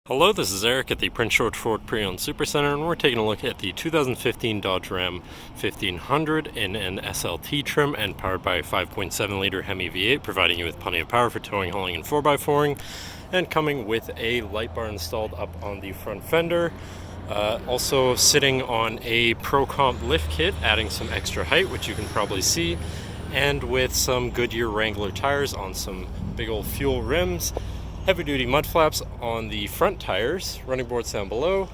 Hello, this is Eric at the Prince George Ford Pre-Owned Supercentre, and we're taking a look at the 2015 Dodge Ram 1500 in an SLT trim and powered by a 5.7 liter HEMI V8, providing you with plenty of power for towing, hauling, and 4x4ing, and coming with a light bar installed up on the front fender. Also sitting on a Pro Comp lift kit, adding some extra height, which you can probably see, and with some Goodyear Wrangler tires on some big old fuel rims. Heavy-duty mud flaps on the front tires, running boards down below,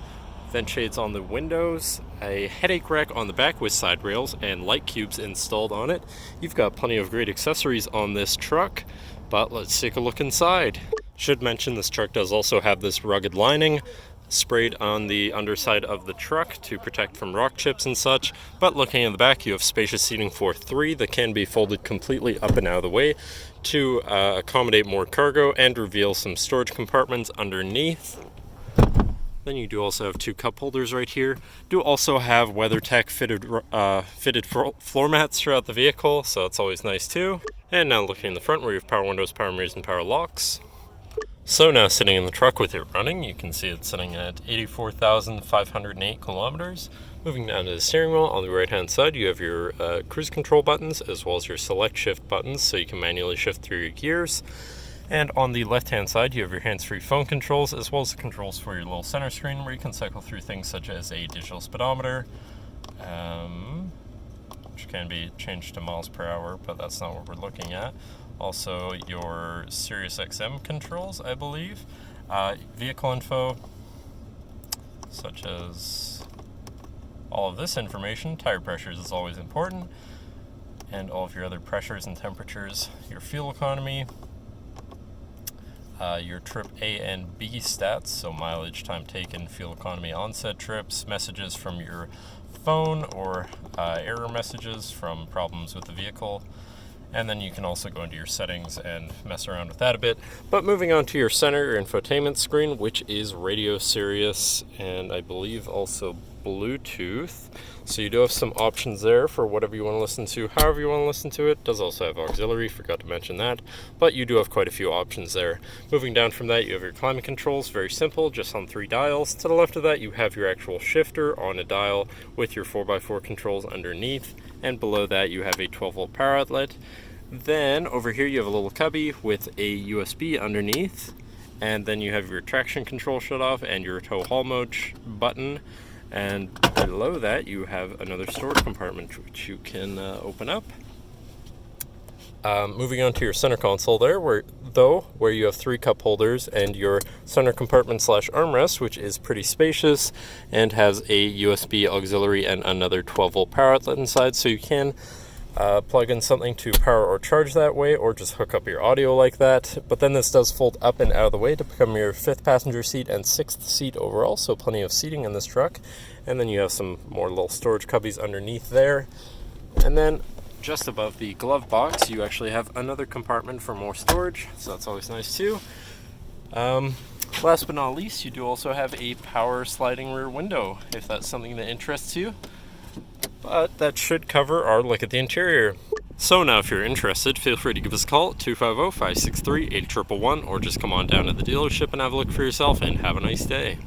vent shades on the windows, a headache rack on the back with side rails, and light cubes installed on it. You've got plenty of great accessories on this truck, but let's take a look inside. Should mention this truck does also have this rugged lining sprayed on the underside of the truck to protect from rock chips and such, but looking in the back you have spacious seating for three that can be folded completely up and out of the way to accommodate more cargo and reveal some storage compartments underneath. Then you do also have two cup holders right here. Do also have WeatherTech fitted floor mats throughout the vehicle, so it's always nice too. And now looking in the front where you have power windows, power mirrors, and power locks. So now sitting in the truck with it running, you can see it's sitting at 84,508 kilometers. Moving down to the steering wheel, on the right hand side you have your cruise control buttons as well as your select shift buttons, so you can manually shift through your gears. And on the left hand side you have your hands-free phone controls as well as the controls for your little center screen where you can cycle through things such as a digital speedometer, which can be changed to miles per hour, but that's not what we're looking at. Also your SIRIUSXM controls, I believe. Vehicle info, such as all of this information. Tire pressures is always important, and all of your other pressures and temperatures. Your fuel economy, your trip A and B stats, so mileage, time taken, fuel economy on said trips, messages from your phone or error messages from problems with the vehicle. And then you can also go into your settings and mess around with that a bit. But moving on to your center, your infotainment screen, which is radio, Sirius, and I believe also Bluetooth. So you do have some options there for whatever you want to listen to, however you want to listen to it. Does also have auxiliary, forgot to mention that. But you do have quite a few options there. Moving down from that, you have your climate controls, very simple, just on 3 dials. To the left of that, you have your actual shifter on a dial with your 4x4 controls underneath. And below that, you have a 12-volt power outlet. Then over here you have a little cubby with a USB underneath, and then you have your traction control shut off and your tow haul mode button, and below that you have another storage compartment which you can open up. Moving on to your center console there, where you have 3 cup holders and your center compartment / armrest, which is pretty spacious and has a USB auxiliary and another 12-volt power outlet inside, so you can plug in something to power or charge that way, or just hook up your audio like that. But then this does fold up and out of the way to become your 5th passenger seat and 6th seat overall, so plenty of seating in this truck. And then you have some more little storage cubbies underneath there. And then just above the glove box you actually have another compartment for more storage, so that's always nice too. Last but not least, you do also have a power sliding rear window if that's something that interests you. But that should cover our look at the interior. So now if you're interested, feel free to give us a call at 250-563-8111, or just come on down to the dealership and have a look for yourself, and have a nice day.